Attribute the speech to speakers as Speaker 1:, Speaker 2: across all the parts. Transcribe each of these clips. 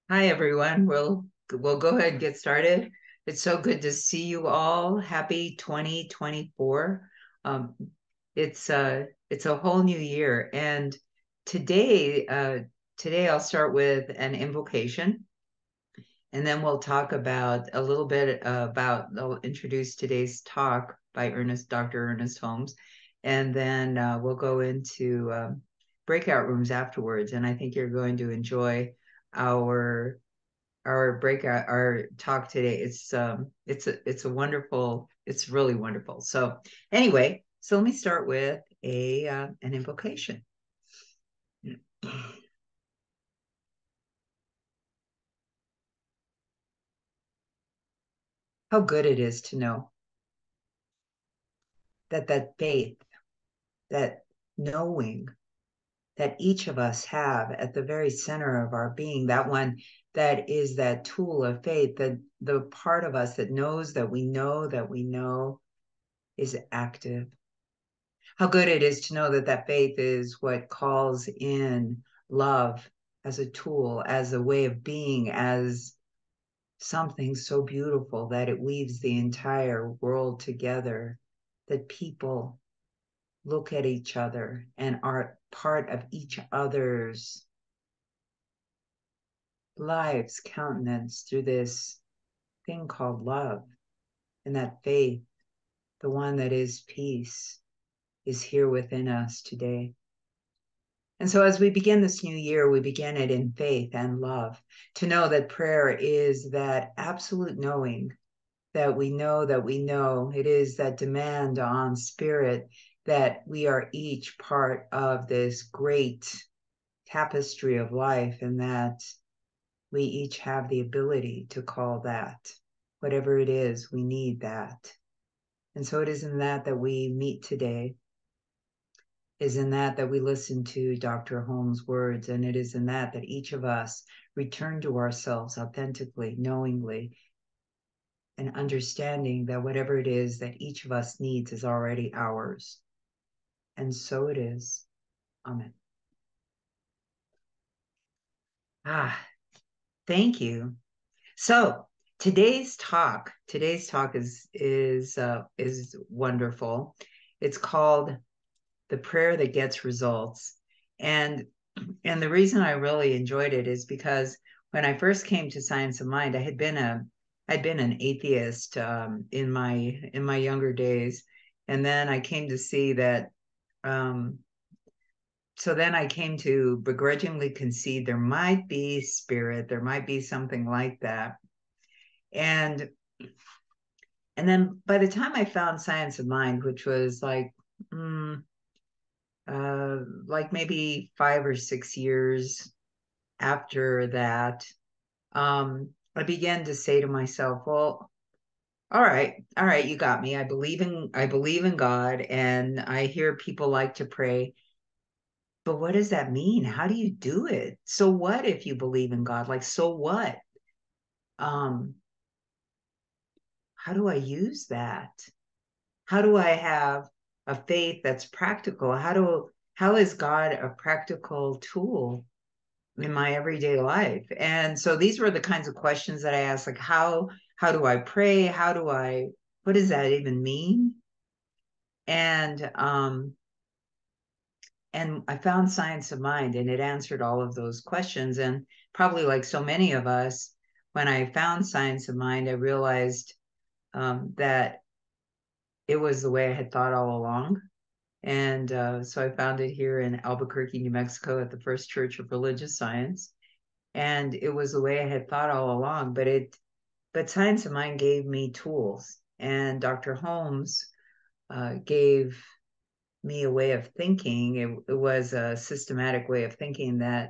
Speaker 1: Hi, everyone. We'll go ahead and get started. It's so good to see you all. Happy 2024. Um, it's a whole new year, and today today I'll start with an invocation, and then we'll talk about a little bit about. I'll introduce today's talk by Dr. Ernest Holmes, and then we'll go into breakout rooms afterwards. And I think you're going to enjoy our our talk today. It's a wonderful, it's really wonderful. So anyway, so let me start with a an invocation. How good it is to know that faith, that knowing that each of us have at the very center of our being, that one that is that tool of faith, that the part of us that knows that we know is active. How good it is to know that that faith is what calls in love as a tool, as a way of being, as something so beautiful that it weaves the entire world together, that people look at each other and are part of each other's lives, countenance through this thing called love. And that faith, the one that is peace, is here within us today. And so, as we begin this new year, we begin it in faith and love, to know that prayer is that absolute knowing that we know that we know. It is that demand on spirit that we are each part of this great tapestry of life, and that we each have the ability to call that. Whatever it is, we need that. And so, it is in that we meet today, is in that we listen to Dr. Holmes' words, and it is in that each of us return to ourselves authentically, knowingly, and understanding that whatever it is that each of us needs is already ours. And so it is. Amen. Ah, thank you. So today's talk is wonderful. It's called The Prayer That Gets Results. And and the reason I really enjoyed it is because when I first came to Science of Mind, I'd been an atheist in my younger days, and then I came to see that. Um, so then I came to begrudgingly concede there might be spirit, there might be something like that, and then by the time I found Science of Mind, which was mm, like maybe 5 or 6 years after that, I began to say to myself, well, all right, you got me. I believe in God, and I hear people like to pray, but what does that mean? How do you do it? So what if you believe in God? Like, so what? Um, how do I use that? How do I have a faith that's practical? How is God a practical tool in my everyday life? And so these were the kinds of questions that I asked, like how do I pray? What does that even mean? And and I found Science of Mind, and it answered all of those questions. And probably like so many of us, when I found Science of Mind, I realized that it was the way I had thought all along. And so I found it here in Albuquerque, New Mexico, at the First Church of Religious Science. And it was the way I had thought all along. But Science of Mind gave me tools, and Dr. Holmes gave me a way of thinking. It was a systematic way of thinking that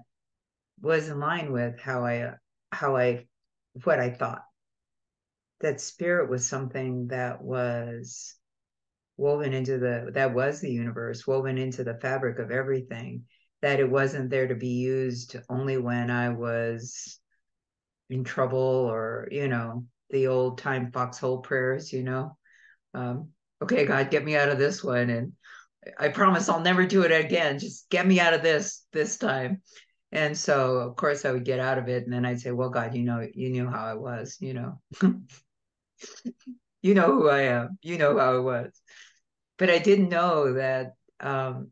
Speaker 1: was in line with how I what I thought. That spirit was something that was woven into that was the universe, woven into the fabric of everything. That it wasn't there to be used only when I was in trouble, or the old time foxhole prayers. Okay, God, get me out of this one, and I promise I'll never do it again. Just get me out of this time. And so, of course, I would get out of it, and then I'd say, "Well, God, you knew how I was, you know who I am, you know how I was." But I didn't know um,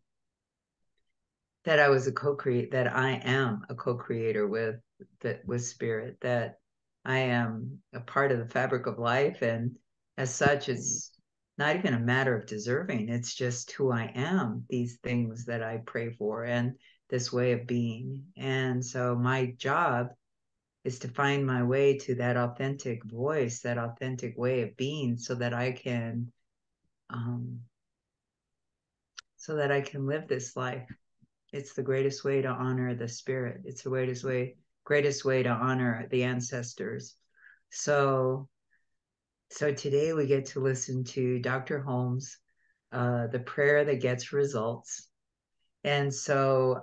Speaker 1: that I was a co-create, that I am a co-creator with spirit, that I am a part of the fabric of life, and as such, it's not even a matter of deserving. It's just who I am. These things that I pray for, and this way of being. And so my job is to find my way to that authentic voice, that authentic way of being, um, so that I can live this life. It's the greatest way to honor the spirit. It's the greatest way to honor the ancestors. So, so today we get to listen to Dr. Holmes, the prayer that gets results. And so,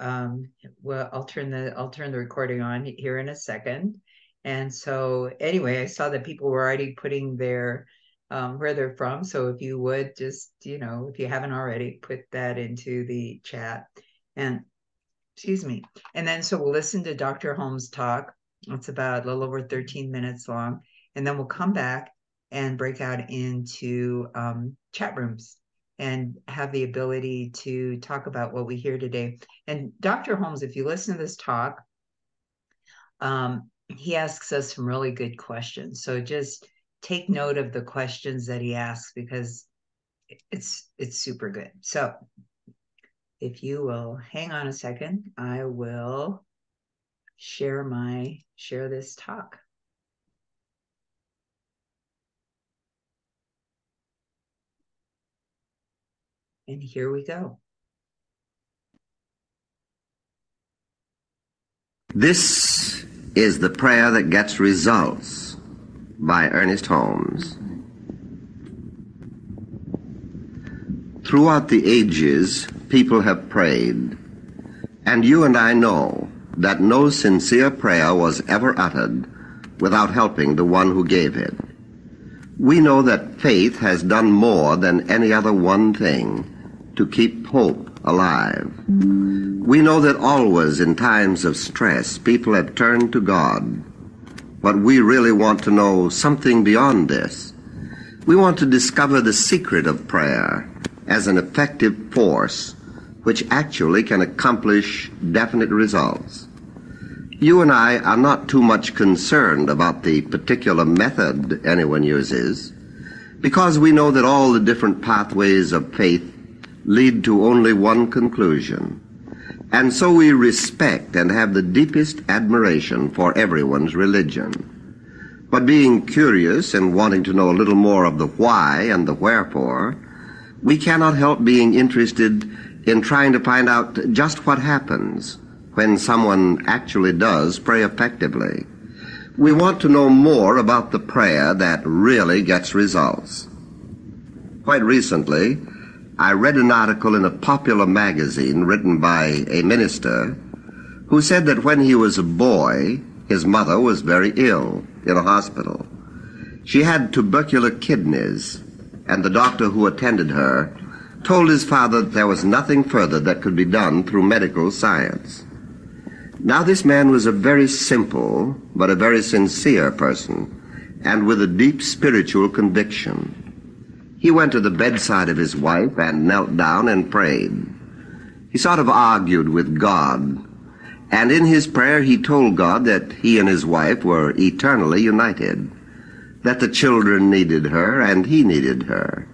Speaker 1: well, I'll turn the recording on here in a second. And so, anyway, I saw that people were already putting their where they're from. So, if you would just, if you haven't already, put that into the chat. And excuse me. And then so we'll listen to Dr. Holmes talk. It's about a little over 13 minutes long. And then we'll come back and break out into chat rooms and have the ability to talk about what we hear today. And Dr. Holmes, if you listen to this talk, he asks us some really good questions. So just take note of the questions that he asks, because it's super good. So if you will hang on a second, I will share this talk. And here we go.
Speaker 2: This is the prayer that gets results by Ernest Holmes. Throughout the ages, people have prayed, and you and I know that no sincere prayer was ever uttered without helping the one who gave it. We know that faith has done more than any other one thing to keep hope alive. We know that always in times of stress, people have turned to God. But we really want to know something beyond this. We want to discover the secret of prayer as an effective force which actually can accomplish definite results. You and I are not too much concerned about the particular method anyone uses, because we know that all the different pathways of faith lead to only one conclusion. And so we respect and have the deepest admiration for everyone's religion. But being curious and wanting to know a little more of the why and the wherefore, we cannot help being interested in trying to find out just what happens when someone actually does pray effectively. We want to know more about the prayer that really gets results. Quite recently, I read an article in a popular magazine written by a minister who said that when he was a boy, his mother was very ill in a hospital. She had tubercular kidneys, and the doctor who attended her told his father that there was nothing further that could be done through medical science. Now this man was a very simple but a very sincere person, and with a deep spiritual conviction. He went to the bedside of his wife and knelt down and prayed. He sort of argued with God, and in his prayer he told God that he and his wife were eternally united, that the children needed her and he needed her,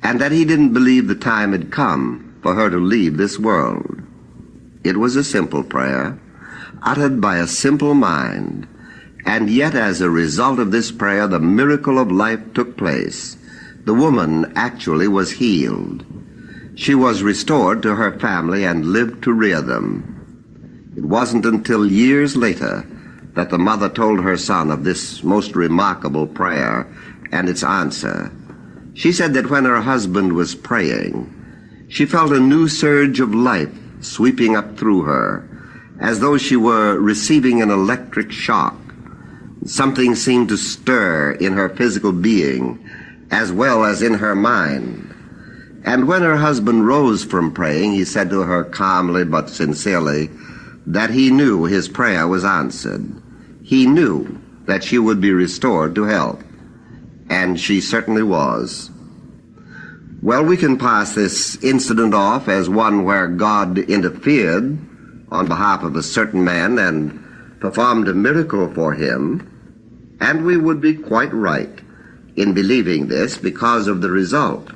Speaker 2: and that he didn't believe the time had come for her to leave this world. It was a simple prayer, uttered by a simple mind, and yet as a result of this prayer the miracle of life took place. The woman actually was healed. She was restored to her family and lived to rear them. It wasn't until years later that the mother told her son of this most remarkable prayer and its answer. She said that when her husband was praying, she felt a new surge of life sweeping up through her, as though she were receiving an electric shock. Something seemed to stir in her physical being, as well as in her mind. And when her husband rose from praying, he said to her calmly but sincerely, that he knew his prayer was answered. He knew that she would be restored to health, and she certainly was. Well, we can pass this incident off as one where God interfered on behalf of a certain man and performed a miracle for him, and we would be quite right in believing this because of the result.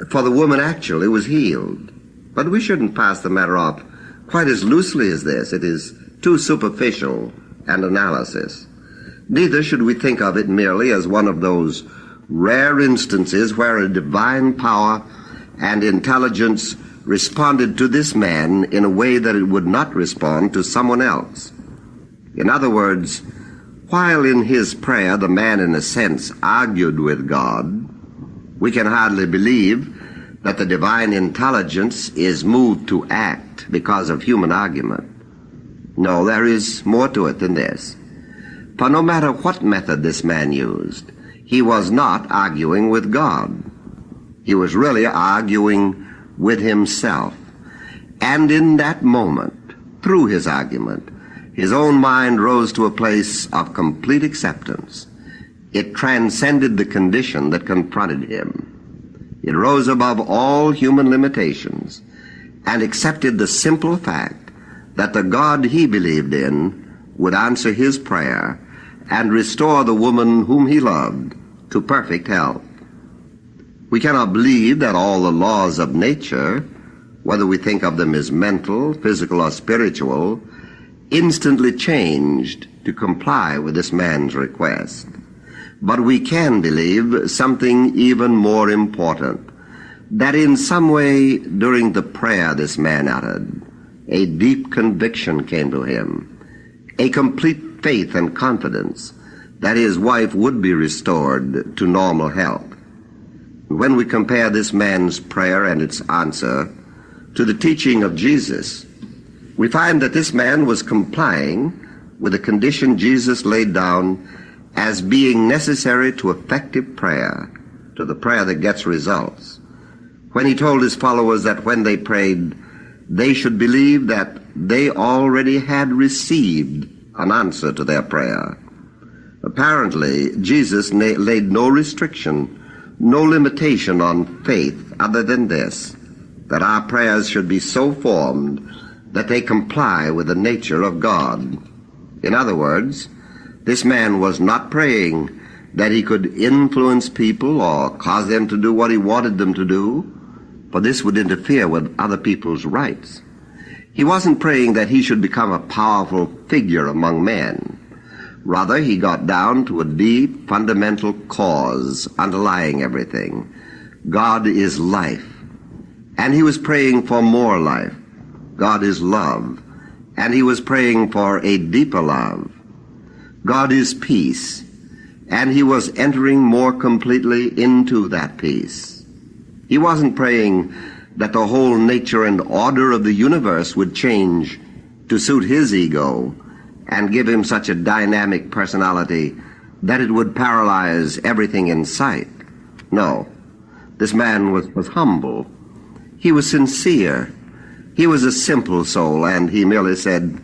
Speaker 2: For the woman actually was healed. But we shouldn't pass the matter off quite as loosely as this. It is too superficial an analysis. Neither should we think of it merely as one of those rare instances where a divine power and intelligence responded to this man in a way that it would not respond to someone else. In other words, while in his prayer the man in a sense argued with God, we can hardly believe that the divine intelligence is moved to act because of human argument. No, there is more to it than this. For no matter what method this man used, he was not arguing with God. He was really arguing with himself. And in that moment, through his argument, his own mind rose to a place of complete acceptance. It transcended the condition that confronted him. It rose above all human limitations and accepted the simple fact that the God he believed in would answer his prayer and restore the woman whom he loved to perfect health. We cannot believe that all the laws of nature, whether we think of them as mental, physical, or spiritual, instantly changed to comply with this man's request. But we can believe something even more important, that in some way during the prayer this man uttered, a deep conviction came to him, a complete faith and confidence that his wife would be restored to normal health. When we compare this man's prayer and its answer to the teaching of Jesus, we find that this man was complying with the condition Jesus laid down as being necessary to effective prayer, to the prayer that gets results, when he told his followers that when they prayed, they should believe that they already had received an answer to their prayer. Apparently, Jesus laid no restriction, no limitation on faith other than this, that our prayers should be so formed that they comply with the nature of God. In other words, this man was not praying that he could influence people or cause them to do what he wanted them to do, for this would interfere with other people's rights. He wasn't praying that he should become a powerful figure among men. Rather, he got down to a deep, fundamental cause underlying everything. God is life, and he was praying for more life. God is love, and he was praying for a deeper love. God is peace, and he was entering more completely into that peace. He wasn't praying that the whole nature and order of the universe would change to suit his ego and give him such a dynamic personality that it would paralyze everything in sight. No, this man was humble. He was sincere. He was a simple soul, and he merely said,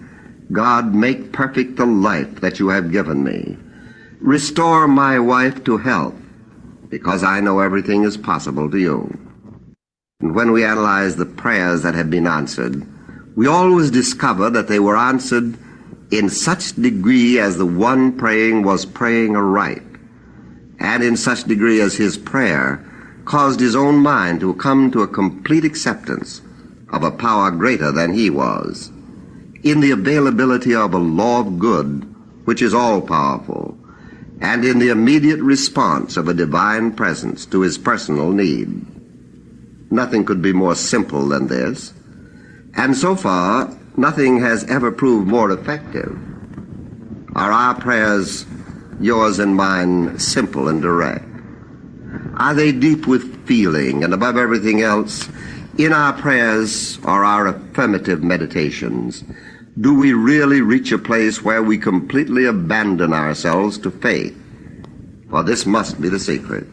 Speaker 2: God, make perfect the life that you have given me. Restore my wife to health, because I know everything is possible to you. And when we analyze the prayers that have been answered, we always discover that they were answered in such degree as the one praying was praying aright, and in such degree as his prayer caused his own mind to come to a complete acceptance of a power greater than he was, in the availability of a law of good which is all-powerful, and in the immediate response of a divine presence to his personal need. Nothing could be more simple than this, and so far nothing has ever proved more effective. Are our prayers, yours and mine, simple and direct? Are they deep with feeling, and above everything else, in our prayers or our affirmative meditations, do we really reach a place where we completely abandon ourselves to faith? For this must be the secret.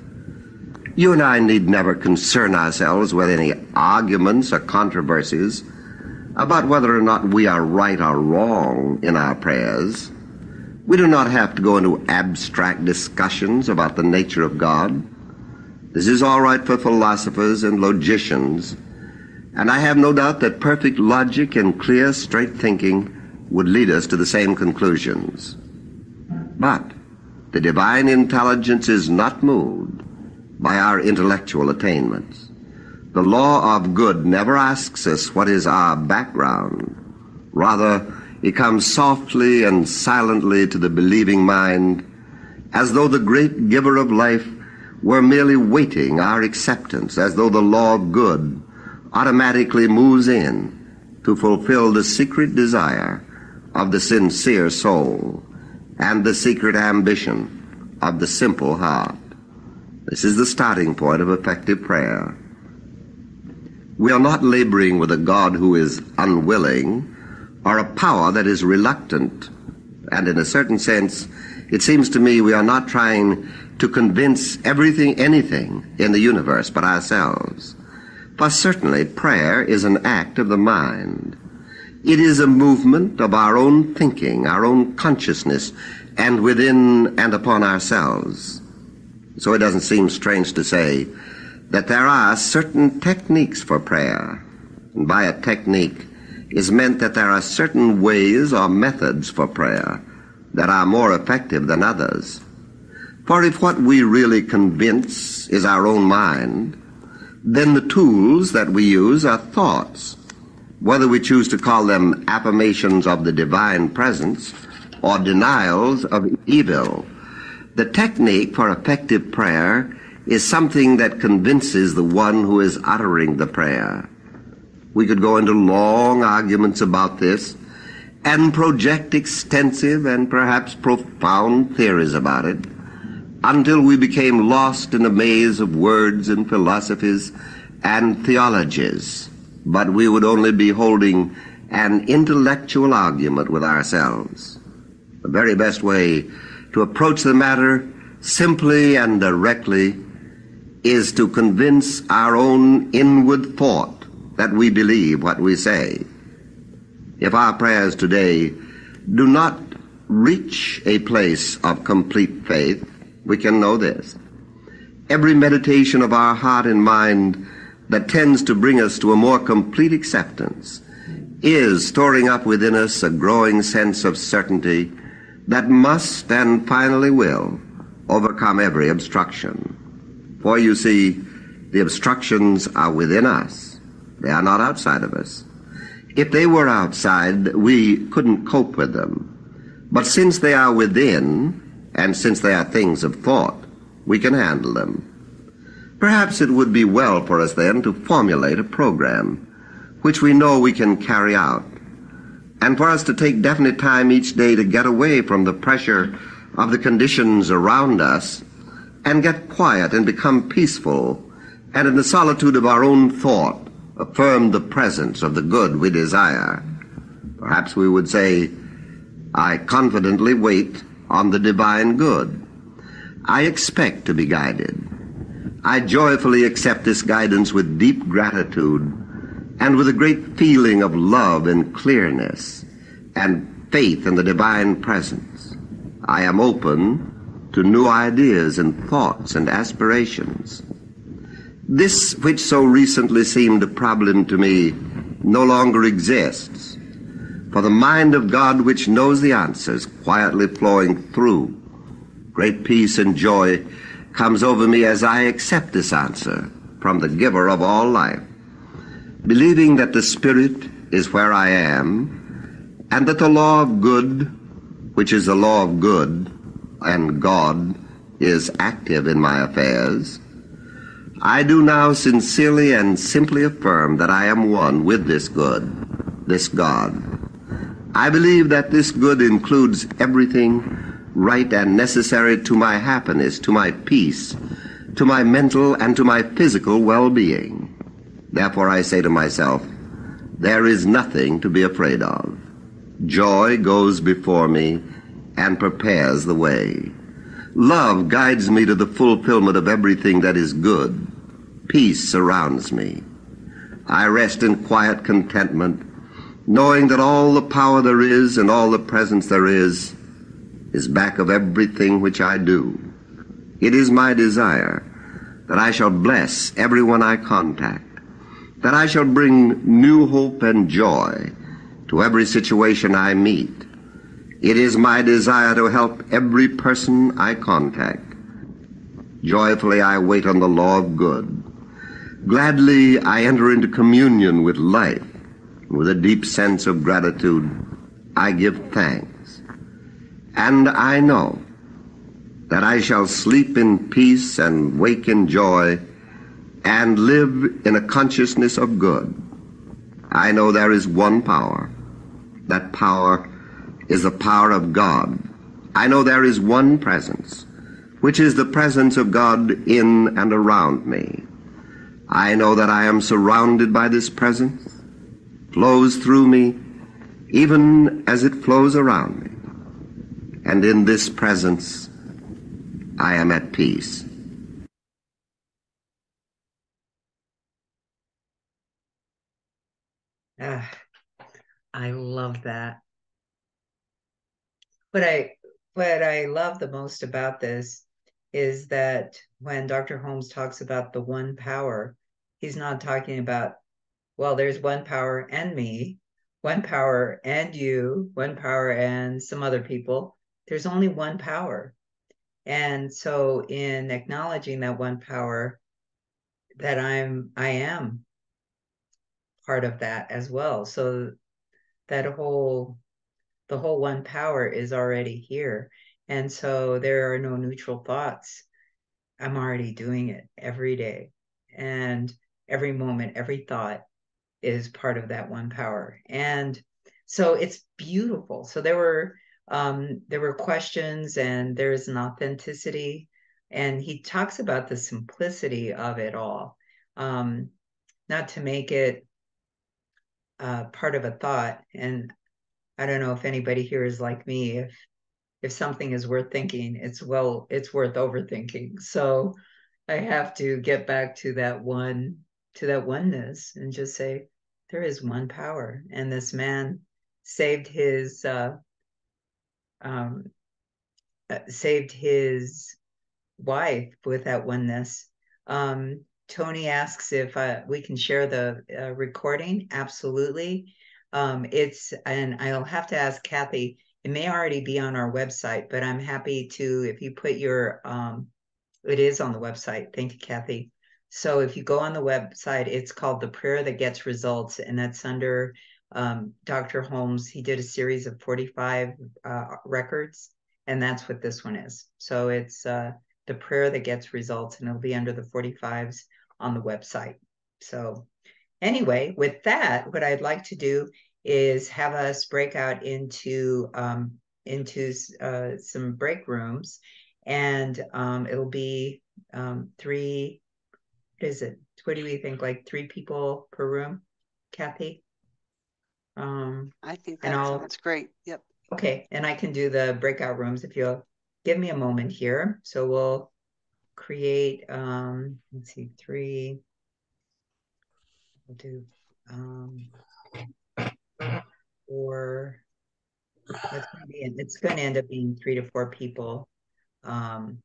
Speaker 2: You and I need never concern ourselves with any arguments or controversies about whether or not we are right or wrong in our prayers. We do not have to go into abstract discussions about the nature of God. This is all right for philosophers and logicians, and I have no doubt that perfect logic and clear, straight thinking would lead us to the same conclusions. But the divine intelligence is not moved by our intellectual attainments. The law of good never asks us what is our background. Rather, it comes softly and silently to the believing mind, as though the great giver of life were merely waiting our acceptance, as though the law of good automatically moves in to fulfill the secret desire of the sincere soul and the secret ambition of the simple heart. This is the starting point of effective prayer. We are not laboring with a God who is unwilling or a power that is reluctant. And in a certain sense, it seems to me we are not trying to convince anything in the universe but ourselves. For certainly prayer is an act of the mind. It is a movement of our own thinking, our own consciousness, and within and upon ourselves. So it doesn't seem strange to say that there are certain techniques for prayer. And by a technique is meant that there are certain ways or methods for prayer that are more effective than others. For if what we really convince is our own mind, then the tools that we use are thoughts, whether we choose to call them affirmations of the divine presence or denials of evil. The technique for effective prayer is something that convinces the one who is uttering the prayer. We could go into long arguments about this and project extensive and perhaps profound theories about it until we became lost in a maze of words and philosophies and theologies. But we would only be holding an intellectual argument with ourselves. The very best way to approach the matter simply and directly is to convince our own inward thought that we believe what we say. If our prayers today do not reach a place of complete faith, we can know this. Every meditation of our heart and mind that tends to bring us to a more complete acceptance is storing up within us a growing sense of certainty that must and finally will overcome every obstruction. For you see, the obstructions are within us. They are not outside of us. If they were outside, we couldn't cope with them. But since they are within, and since they are things of thought, we can handle them. Perhaps it would be well for us then to formulate a program which we know we can carry out, and for us to take definite time each day to get away from the pressure of the conditions around us and get quiet and become peaceful, and in the solitude of our own thought affirm the presence of the good we desire. Perhaps we would say, I confidently wait on the divine good. I expect to be guided. I joyfully accept this guidance with deep gratitude and with a great feeling of love and clearness and faith in the divine presence. I am open to new ideas and thoughts and aspirations. This which so recently seemed a problem to me no longer exists, for the mind of God which knows the answers quietly flowing through. Great peace and joy comes over me as I accept this answer from the giver of all life, believing that the Spirit is where I am, and that the law of good, which is the law of good, and God is active in my affairs. I do now sincerely and simply affirm that I am one with this good, this God. I believe that this good includes everything right and necessary to my happiness, to my peace, to my mental and to my physical well-being. Therefore I say to myself, there is nothing to be afraid of. Joy goes before me and prepares the way. Love guides me to the fulfillment of everything that is good. Peace surrounds me. I rest in quiet contentment knowing that all the power there is and all the presence there is back of everything which I do. It is my desire that I shall bless everyone I contact, that I shall bring new hope and joy to every situation I meet. It is my desire to help every person I contact. Joyfully I wait on the law of good. Gladly I enter into communion with life. With a deep sense of gratitude, I give thanks. And I know that I shall sleep in peace and wake in joy and live in a consciousness of good. I know there is one power. That power is the power of God. I know there is one presence, which is the presence of God in and around me. I know that I am surrounded by this presence, flows through me, even as it flows around me. And in this presence, I am at peace.
Speaker 1: Ah, I love that. What I what I love the most about this is that when Dr. Holmes talks about the one power, he's not talking about, well, there's one power and me, one power and you, one power and some other people. There's only one power. And so in acknowledging that one power, that I am part of that as well. So that the whole one power is already here. And so there are no neutral thoughts. I'm already doing it every day. And every moment, every thought is part of that one power. And so it's beautiful. So there were questions and there's an authenticity. And he talks about the simplicity of it all. Um, Not to make it part of a thought. And I don't know if anybody here is like me. If something is worth thinking, it's worth overthinking. So I have to get back to to that oneness and just say, there is one power. And this man saved um, saved his wife with that oneness. Tony asks if we can share the recording. Absolutely. And I'll have to ask Kathy. It may already be on our website, but I'm happy to, if you put your, it is on the website. Thank you, Kathy. So if you go on the website, it's called The Prayer That Gets Results, and that's under Dr. Holmes. He did a series of 45 records, and that's what this one is. So it's The Prayer That Gets Results, and it'll be under the 45s on the website. So anyway, with that, what I'd like to do is have us break out into some break rooms, and it'll be three. What is it? What do we think? Like three people per room, Kathy?
Speaker 3: I think
Speaker 1: And
Speaker 3: that
Speaker 1: I'll
Speaker 3: sounds great. Yep.
Speaker 1: Okay, and I can do the breakout rooms if you'll give me a moment here. So we'll create. Let's see, three. We'll do four. It's going to end up being 3 to 4 people um,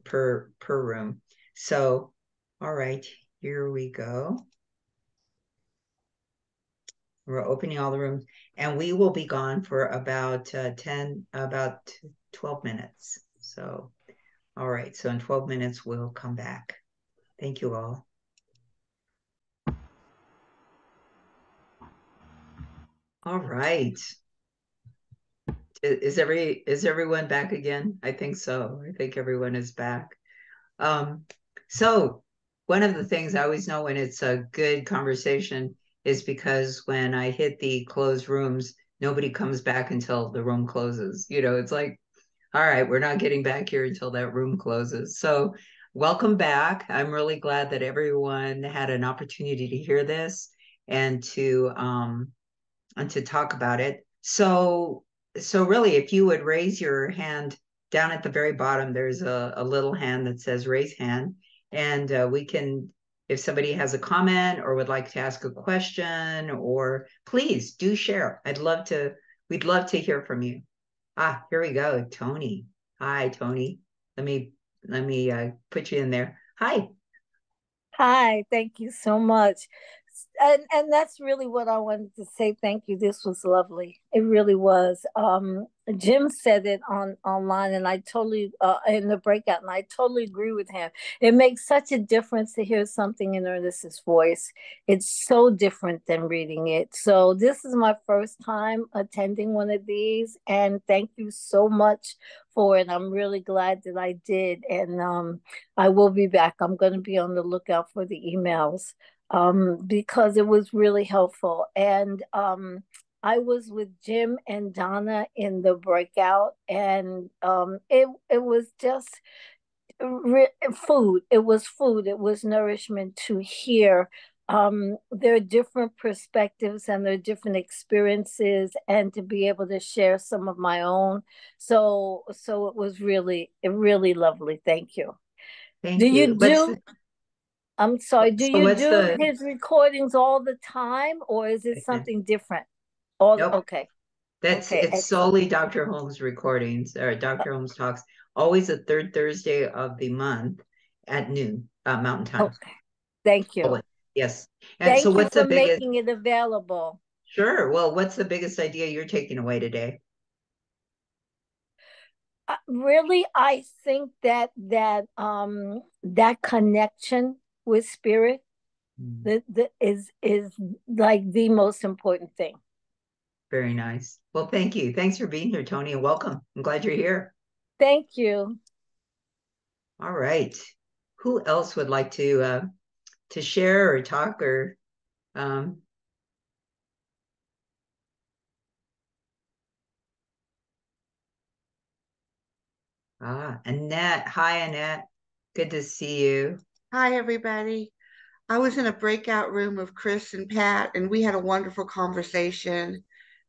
Speaker 1: per room. So, all right, here we go. We're opening all the rooms, and we will be gone for about 12 minutes. So, all right. So in 12 minutes, we'll come back. Thank you all. All right. Is everyone back again? I think so. I think everyone is back. So one of the things I always know when it's a good conversation is because when I hit the closed rooms, nobody comes back until the room closes. You know, it's like, all right, we're not getting back here until that room closes. So welcome back. I'm really glad that everyone had an opportunity to hear this and to talk about it. So really, if you would raise your hand down at the very bottom, there's a little hand that says raise hand, and we can if somebody has a comment or would like to ask a question, or please do share. We'd love to hear from you. Here we go. Tony. Hi, Tony. Let me put you in there. Hi.
Speaker 4: Hi, thank you so much. And that's really what I wanted to say. Thank you. This was lovely. It really was. Jim said it online, and I totally in the breakout, and I totally agree with him. It makes such a difference to hear something in Ernest's voice. It's so different than reading it. So this is my first time attending one of these, and thank you so much for it. I'm really glad that I did, and I will be back. I'm going to be on the lookout for the emails because it was really helpful. And I was with Jim and Donna in the breakout, and it was just food. It was food. It was nourishment to hear their different perspectives and their different experiences, and to be able to share some of my own. So it was really lovely. Thank you. Do
Speaker 1: Thank you.
Speaker 4: you do I'm sorry, do
Speaker 1: So
Speaker 4: you
Speaker 1: what's
Speaker 4: do
Speaker 1: the
Speaker 4: his recordings all the time, or is it something different? All
Speaker 1: Nope.
Speaker 4: okay. Okay,
Speaker 1: It's
Speaker 4: excellent.
Speaker 1: solely Dr. Holmes recordings or Dr. Holmes talks, always the third Thursday of the month at noon, Mountain Time.
Speaker 4: Okay. Thank you.
Speaker 1: Always. Yes. And so
Speaker 4: Thank you
Speaker 1: what's the
Speaker 4: for
Speaker 1: biggest,
Speaker 4: making it available.
Speaker 1: sure. Well, what's the biggest idea you're taking away today?
Speaker 4: Really, I think that connection with spirit that is like the most important thing.
Speaker 1: Very nice. Well, thank you. Thanks for being here, Tony, and welcome. I'm glad you're here.
Speaker 4: Thank you.
Speaker 1: All right. Who else would like to share or talk or um, Annette. Hi, Annette. Good to see you.
Speaker 5: Hi, everybody. I was in a breakout room with Chris and Pat, and we had a wonderful conversation.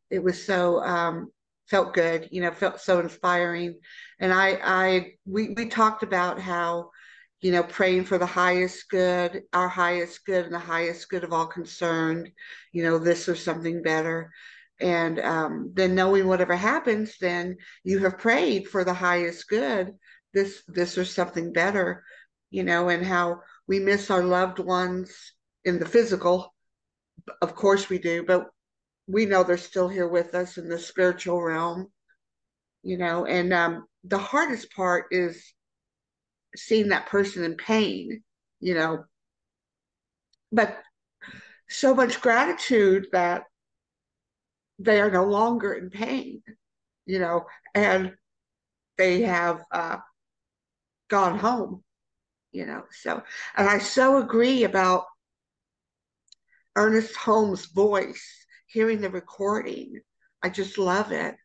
Speaker 5: It was so felt good, felt so inspiring. And we talked about how, praying for the highest good, our highest good, and the highest good of all concerned, this or something better. And then knowing whatever happens, then you have prayed for the highest good, this or something better, and how we miss our loved ones in the physical. Of course we do, but we know they're still here with us in the spiritual realm, and the hardest part is seeing that person in pain, you know, but so much gratitude that they are no longer in pain, you know, and they have gone home, so, and I so agree about Ernest Holmes' voice, hearing the recording. I just love it.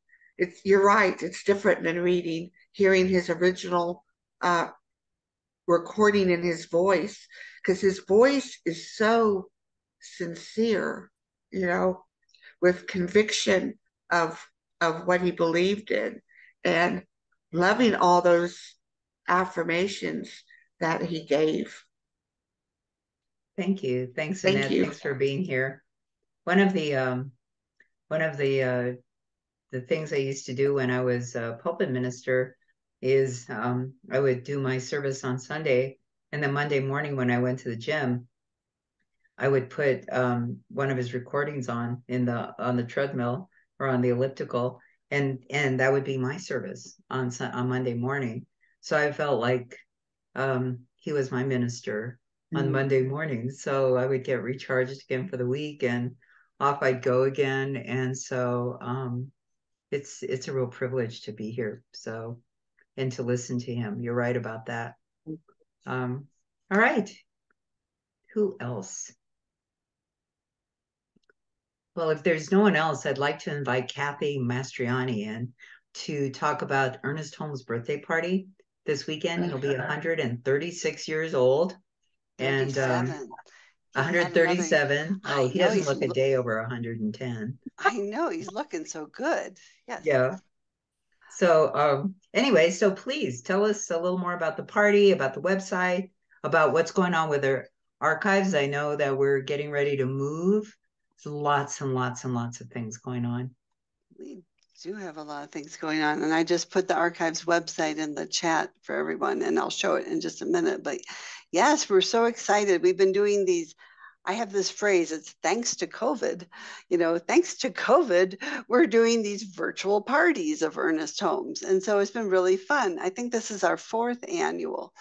Speaker 5: You're right, it's different than reading, hearing his original recording in his voice, because his voice is so sincere, with conviction of what he believed in, and loving all those affirmations that he gave.
Speaker 1: Thank you. Thanks,
Speaker 5: Thank
Speaker 1: Annette.
Speaker 5: you.
Speaker 1: Thanks for being here. One of the things I used to do when I was a pulpit minister is I would do my service on Sunday, and then Monday morning when I went to the gym, I would put one of his recordings on the treadmill or on the elliptical, and that would be my service on Monday morning. So I felt like he was my minister on Monday morning. So I would get recharged again for the week, and off I'd go again. And so it's a real privilege to be here. So, and to listen to him. You're right about that. All right. Who else? Well, if there's no one else, I'd like to invite Kathy Mastriani in to talk about Ernest Holmes' birthday party this weekend. He'll be 136 years old. And 137. Oh, he doesn't look a day over 110.
Speaker 3: I know, he's looking so good. Yes.
Speaker 1: Yeah. So anyway, so please tell us a little more about the party, about the website, about what's going on with archives. I know that we're getting ready to move. There's lots and lots and lots of things going on.
Speaker 3: We do have a lot of things going on, and I just put the archives website in the chat for everyone, and I'll show it in just a minute. But yes, we're so excited. We've been doing these. I have this phrase, it's thanks to COVID. You know, thanks to COVID, we're doing these virtual parties of Ernest Holmes. And so it's been really fun. I think this is our 4th annual.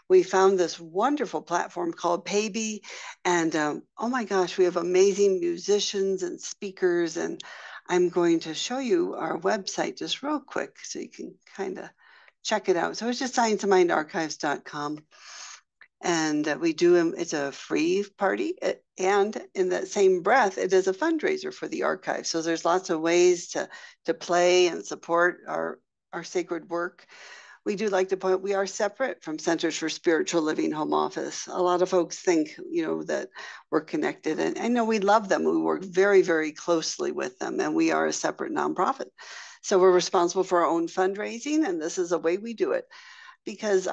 Speaker 3: We found this wonderful platform called Paybe. And oh my gosh, we have amazing musicians and speakers. And I'm going to show you our website just real quick so you can kind of check it out. So it's just scienceofmindarchives.com. And we do, it's a free party. And in that same breath, it is a fundraiser for the archive. So there's lots of ways to play and support our sacred work. We do like to point, we are separate from Centers for Spiritual Living Home Office. A lot of folks think, you know, that we're connected. And I know we love them. We work very, very closely with them. And we are a separate nonprofit. So we're responsible for our own fundraising. And this is a way we do it. Because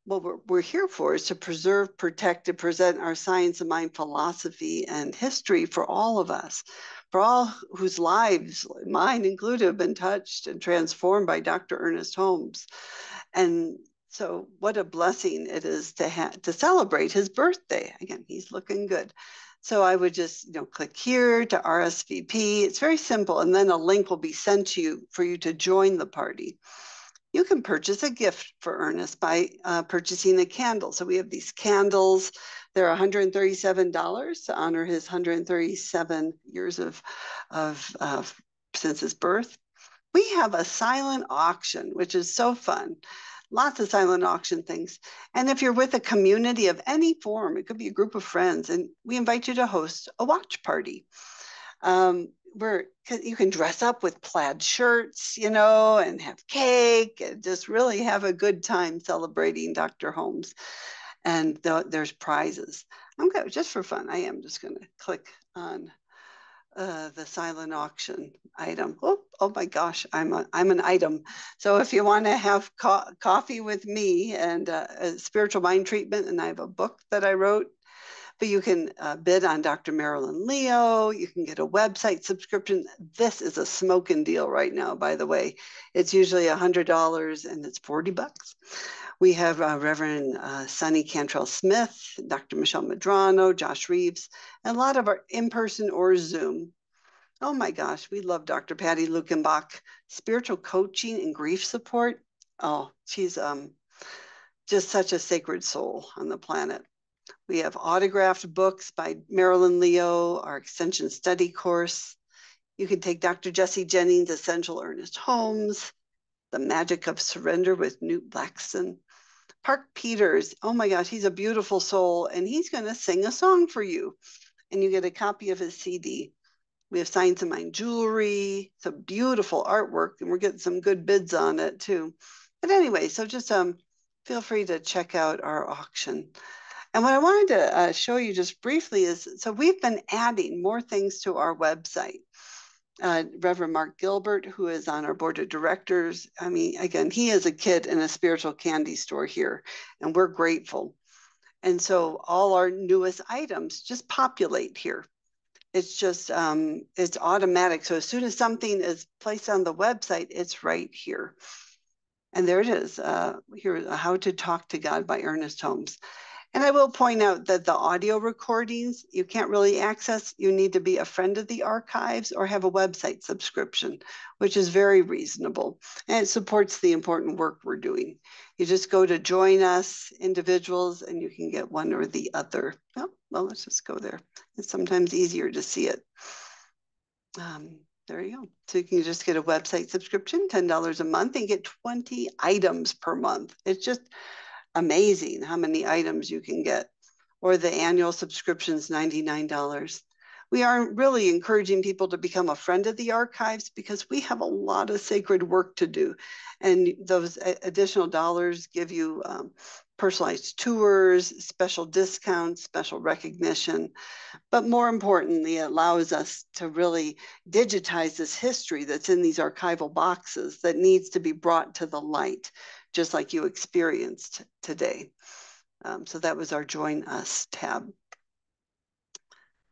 Speaker 3: what we're here for is to preserve, protect, and present our science of mind philosophy and history for all of us, for all whose lives, mine included, have been touched and transformed by Dr. Ernest Holmes. And so what a blessing it is to celebrate his birthday. Again, he's looking good. So I would just, you know, click here to RSVP. It's very simple. And then a link will be sent to you for you to join the party. You can purchase a gift for Ernest by purchasing a candle. So we have these candles. They're $137 to honor his 137 years of since his birth. We have a silent auction, which is so fun. Lots of silent auction things. And if you're with a community of any form, it could be a group of friends, and we invite you to host a watch party. Where you can dress up with plaid shirts, you know, and have cake and just really have a good time celebrating Dr. Holmes. And there's prizes. I'm going just for fun. I am just going to click on the silent auction item. Oh my gosh, I'm an item. So if you want to have coffee with me and a spiritual mind treatment, and I have a book that I wrote. But you can bid on Dr. Marilyn Leo. You can get a website subscription. This is a smoking deal right now, by the way. It's usually $100 and it's $40. We have Reverend Sonny Cantrell Smith, Dr. Michelle Medrano, Josh Reeves, and a lot of our in-person or Zoom. Oh my gosh, we love Dr. Patty Lukenbach, spiritual coaching and grief support. Oh, she's just such a sacred soul on the planet. We have autographed books by Marilyn Leo, our extension study course. You can take Dr. Jesse Jennings' Essential Ernest Holmes, The Magic of Surrender with Newt Blackson. Park Peters, oh my gosh, he's a beautiful soul, and he's going to sing a song for you. And you get a copy of his CD. We have Science of Mind jewelry, some beautiful artwork, and we're getting some good bids on it too. But anyway, so just feel free to check out our auction. And what I wanted to show you just briefly is, so we've been adding more things to our website. Reverend Mark Gilbert, who is on our board of directors, I mean, again, he is a kid in a spiritual candy store here, and we're grateful. And so all our newest items just populate here. It's just, it's automatic. So as soon as something is placed on the website, it's right here. And there it is, here, How to Talk to God by Ernest Holmes. And I will point out that the audio recordings you can't really access. You need to be a friend of the archives or have a website subscription, which is very reasonable. And it supports the important work we're doing. You just go to join us, individuals, and you can get one or the other. Oh, well, let's just go there. It's sometimes easier to see it. There you go. So you can just get a website subscription, $10 a month, and get 20 items per month. It's just amazing how many items you can get, or the annual subscription's $99. We are really encouraging people to become a friend of the archives because we have a lot of sacred work to do. And those additional dollars give you personalized tours, special discounts, special recognition. But more importantly, it allows us to really digitize this history that's in these archival boxes that needs to be brought to the light, just like you experienced today. So that was our Join Us tab.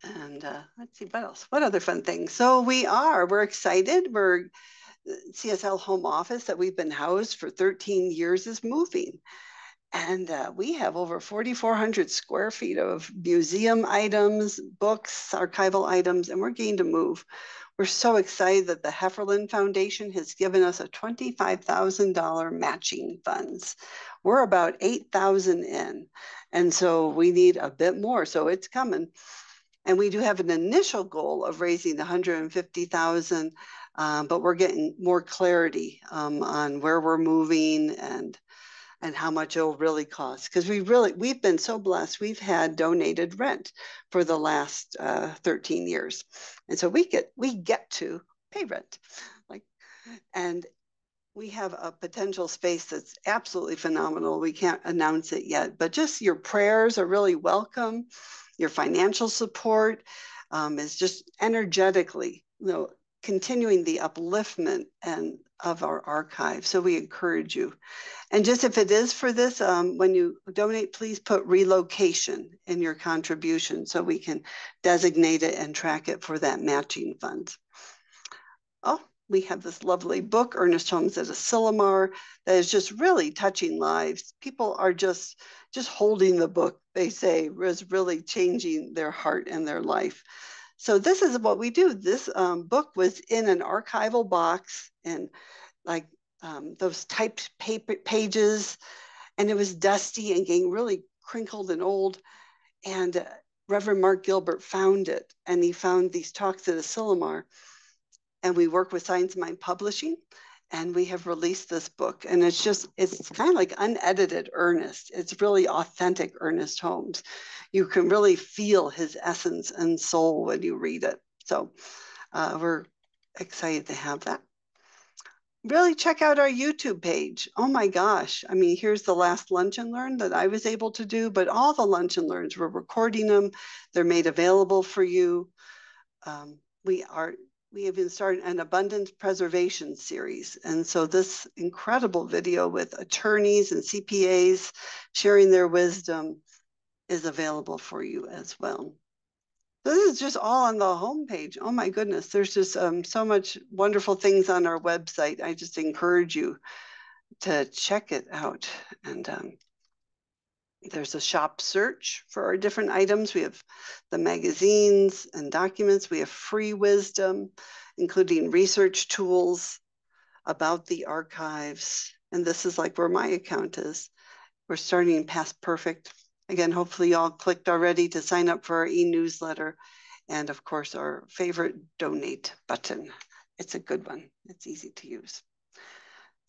Speaker 3: And let's see, what else? What other fun things? So we're excited. We're CSL home office that we've been housed for 13 years is moving. And we have over 4,400 square feet of museum items, books, archival items, and we're going to move. We're so excited that the Hefferland Foundation has given us a $25,000 matching funds. We're about 8,000 in, and so we need a bit more, so it's coming. And we do have an initial goal of raising 150,000, but we're getting more clarity on where we're moving and how much it'll really cost. Because we've been so blessed. We've had donated rent for the last 13 years. And so we get to pay rent. And we have a potential space that's absolutely phenomenal. We can't announce it yet, but just your prayers are really welcome. Your financial support is just energetically, continuing the upliftment of our archive. So we encourage you. And just if it is for this, when you donate, please put relocation in your contribution so we can designate it and track it for that matching fund. Oh, we have this lovely book, Ernest Holmes at Asilomar, that is just really touching lives. People are just holding the book, they say, is really changing their heart and their life. So this is what we do. This book was in an archival box and those typed paper pages, and it was dusty and getting really crinkled and old. And Reverend Mark Gilbert found it, and he found these talks at Asilomar. And we work with Science of Mind Publishing, and we have released this book. And it's kind of like unedited Ernest. It's really authentic Ernest Holmes. You can really feel his essence and soul when you read it. So we're excited to have that. Really check out our YouTube page. Oh my gosh. I mean, here's the last Lunch and Learn that I was able to do, but all the Lunch and Learns, we're recording them. They're made available for you. We have been starting an abundance preservation series. And so this incredible video with attorneys and CPAs sharing their wisdom is available for you as well. So this is just all on the homepage. Oh my goodness, there's just so much wonderful things on our website. I just encourage you to check it out. And there's a shop search for our different items. We have the magazines and documents. We have free wisdom, including research tools about the archives. And this is like where my account is. We're starting Past Perfect. Again, hopefully y'all clicked already to sign up for our e-newsletter. And of course, our favorite donate button. It's a good one. It's easy to use.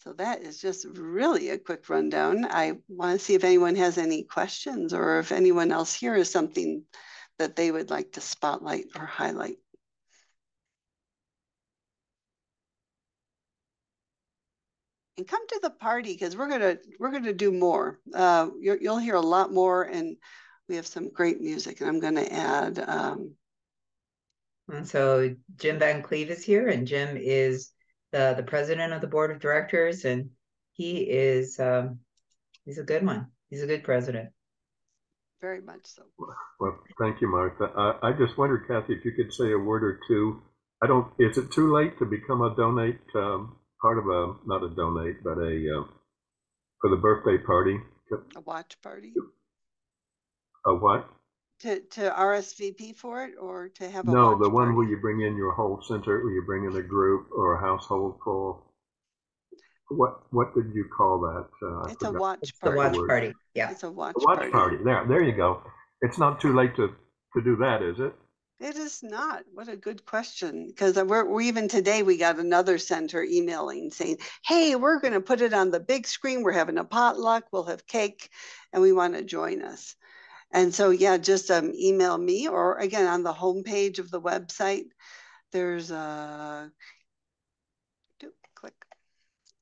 Speaker 3: So that is just really a quick rundown. I want to see if anyone has any questions or if anyone else here has something that they would like to spotlight or highlight. And come to the party because we're gonna do more. You'll hear a lot more, and we have some great music. And I'm gonna add.
Speaker 1: And so Jim Van Cleve is here, and Jim is the president of the board of directors, and he is he's a good one. He's a good president.
Speaker 3: Very much so.
Speaker 6: Well, thank you, Martha. I just wondered, Kathy, if you could say a word or two. Is it too late to become a donate, part of not a donate, but for the birthday party?
Speaker 3: A watch party?
Speaker 6: A what?
Speaker 3: To RSVP for it or to have a
Speaker 6: No,
Speaker 3: watch
Speaker 6: the one
Speaker 3: party?
Speaker 6: where you bring in your whole center, where you bring in a group or a household full. What did you call that?
Speaker 3: It's a watch
Speaker 1: The
Speaker 3: party.
Speaker 1: watch party. Yeah.
Speaker 3: It's a watch
Speaker 6: party. There you go. It's not too late to do that, is it?
Speaker 3: It is not. What a good question. Because we're even today, we got another center emailing saying, hey, we're going to put it on the big screen. We're having a potluck. We'll have cake and we want to join us. And so, yeah, just email me or again, on the homepage of the website, there's a click.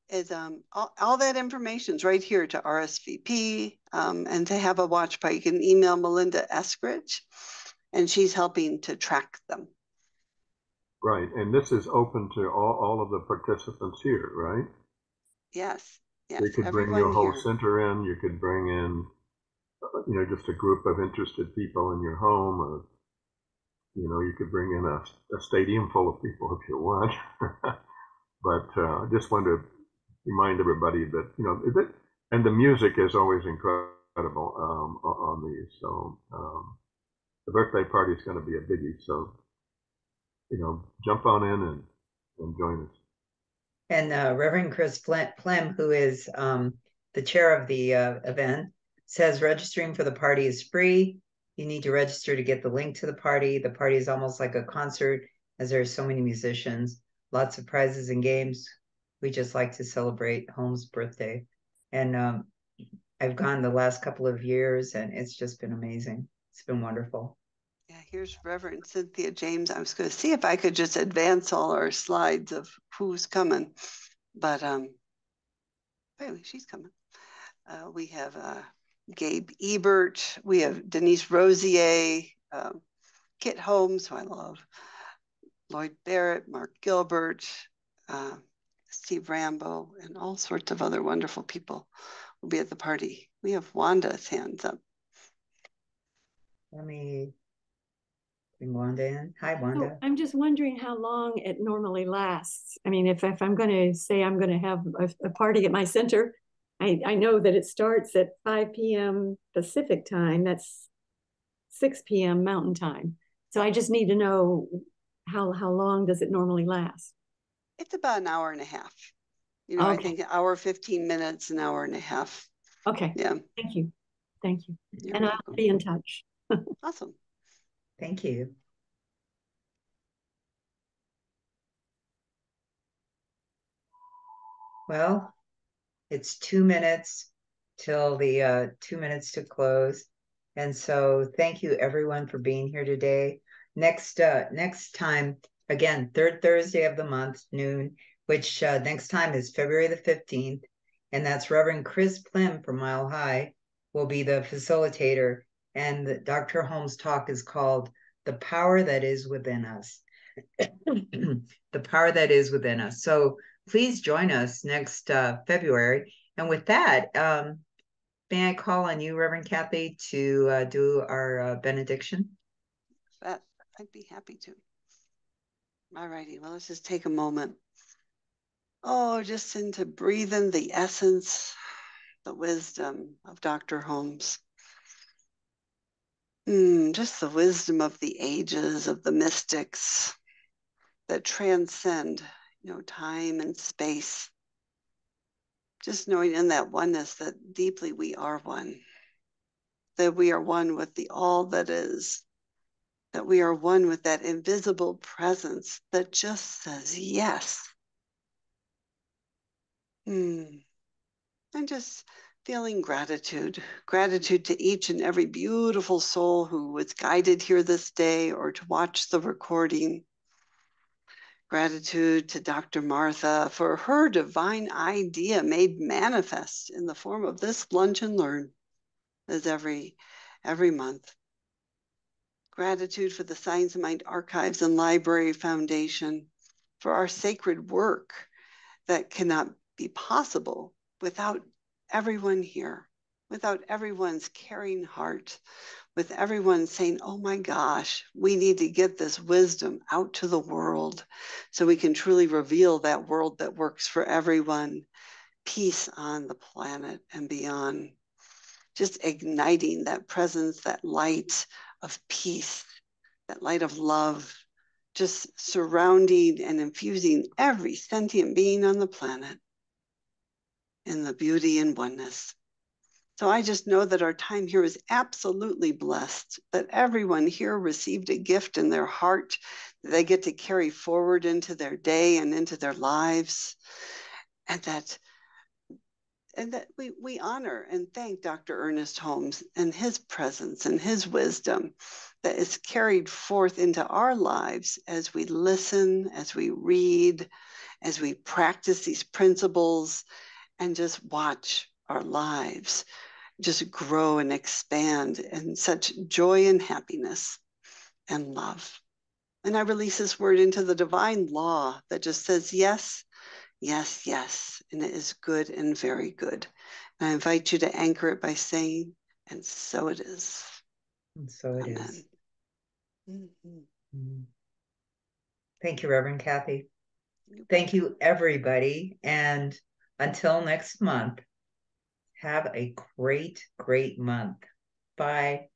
Speaker 3: Is all that information is right here to RSVP and to have a watch party. You can email Melinda Eskridge and she's helping to track them.
Speaker 6: Right, and this is open to all of the participants here, right?
Speaker 3: Yes, yes.
Speaker 6: You could bring your whole center in, you could bring in, just a group of interested people in your home. you could bring in a stadium full of people if you want. But I just wanted to remind everybody that, and the music is always incredible on these. So the birthday party is going to be a biggie. So, jump on in and join us.
Speaker 1: And Reverend Chris Plem, who is the chair of the event, says registering for the party is free. You need to register to get the link to the party. The party is almost like a concert, as there are so many musicians, lots of prizes and games. We just like to celebrate Holmes' birthday. And I've gone the last couple of years, and it's just been amazing. It's been wonderful.
Speaker 3: Yeah, here's Reverend Cynthia James. I was going to see if I could just advance all our slides of who's coming, but anyway, she's coming. We have Gabe Ebert. We have Denise Rosier, Kit Holmes, who I love, Lloyd Barrett, Mark Gilbert, Steve Rambo, and all sorts of other wonderful people will be at the party. We have Wanda's hands up.
Speaker 1: Let me bring Wanda in. Hi, Wanda.
Speaker 7: So I'm just wondering how long it normally lasts. I mean, if I'm going to say I'm going to have a party at my center, I know that it starts at 5 p.m. Pacific time. That's 6 p.m. Mountain time. So I just need to know how long does it normally last?
Speaker 3: It's about an hour and a half.
Speaker 7: Okay.
Speaker 3: I think an hour, 15 minutes, an hour and a half.
Speaker 7: Okay.
Speaker 3: Yeah.
Speaker 7: Thank you. Thank you.
Speaker 3: You're
Speaker 7: and
Speaker 3: welcome.
Speaker 7: I'll be in touch.
Speaker 3: Awesome.
Speaker 1: Thank you. Well, it's 2 minutes till the 2 minutes to close. And so thank you everyone for being here today. Next time, again, third Thursday of the month, noon, which next time is February the 15th. And that's Reverend Chris Plem from Mile High will be the facilitator. And Dr. Holmes' talk is called The Power That Is Within Us. The power that is within us. So please join us next February. And with that, may I call on you, Reverend Kathy, to do our benediction?
Speaker 3: I'd be happy to. All righty. Well, let's just take a moment. Oh, just to breathe in the essence, the wisdom of Dr. Holmes. Just the wisdom of the ages, of the mystics that transcend, time and space. Just knowing in that oneness that deeply we are one, that we are one with the all that is, that we are one with that invisible presence that just says yes. And just feeling gratitude to each and every beautiful soul who was guided here this day or to watch the recording. Gratitude to Dr. Martha for her divine idea made manifest in the form of this Lunch and Learn as every month. Gratitude for the Science of Mind Archives and Library Foundation for our sacred work that cannot be possible without everyone here, without everyone's caring heart, with everyone saying, oh my gosh, we need to get this wisdom out to the world so we can truly reveal that world that works for everyone, peace on the planet and beyond. Just igniting that presence, that light of peace, that light of love, just surrounding and infusing every sentient being on the planet in the beauty and oneness. So I just know that our time here is absolutely blessed, that everyone here received a gift in their heart that they get to carry forward into their day and into their lives, and that we honor and thank Dr. Ernest Holmes and his presence and his wisdom that is carried forth into our lives as we listen, as we read, as we practice these principles, and just watch our lives just grow and expand in such joy and happiness and love. And I release this word into the divine law that just says yes, yes, yes, and it is good and very good. And I invite you to anchor it by saying, and so it is.
Speaker 1: And so it
Speaker 3: Amen.
Speaker 1: is.
Speaker 3: Mm-hmm.
Speaker 1: Thank you, Reverend Kathy. Thank you, everybody. And until next month, have a great, great month. Bye.